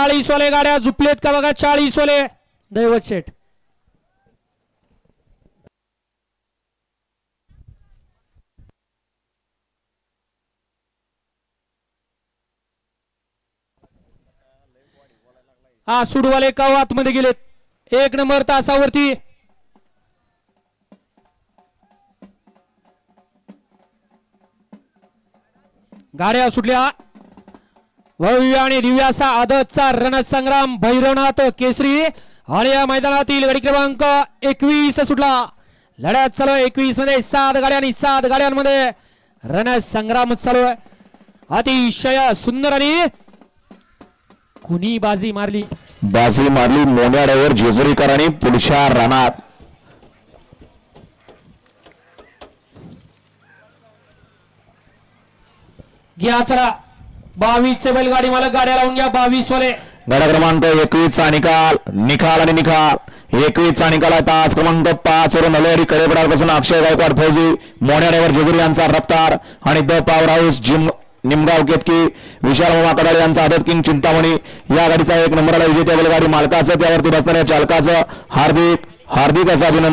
40 वाले गाड्या झुपलेत का बघा 40 वाले दैवत शेठ. हा सुडवाले का आतमध्ये गेलेत 1 नंबर तासावरती. गाड्या सुटल्या. भव्य आणि दिव्य असा आदतचा रणसंग्राम भैरवनाथ केसरी आणि या मैदानातील गाडी क्रमांक 21 सुटला. लढ्यात चालू 21 मध्ये 7 गाड्या आणि 7 गाड्यांमध्ये रणसंग्राम चालू आहे. अतिशय सुंदर आणि कुणी बाजी मारली मोन्याड्यावर जेजुरीकरांनी पुढच्या रणात. घ्या चला 22 चे बैलगाडी मालक गाड्या लावून घ्या. 22 वाले गाडा क्रमांक 21 चा निकाल आणि निकाल 21 चा निकाल आहे. तास क्रमांक 5 वरून नलवाडी कडेपडापासून अक्षय गायकवाड फौजी मोन्याड्यावर जेजुरी यांचा रफ्तार आणि the power house gym Nimgaon Ketki Vishal मामा कडाळे यांचा आदत किंग चिंतामणी या गाडीचा 1 नंबरला विजेत्या बैलगाडी मालकाचं त्यावरती बसणाऱ्या चालकाचं हार्दिक असं अभिनंदन.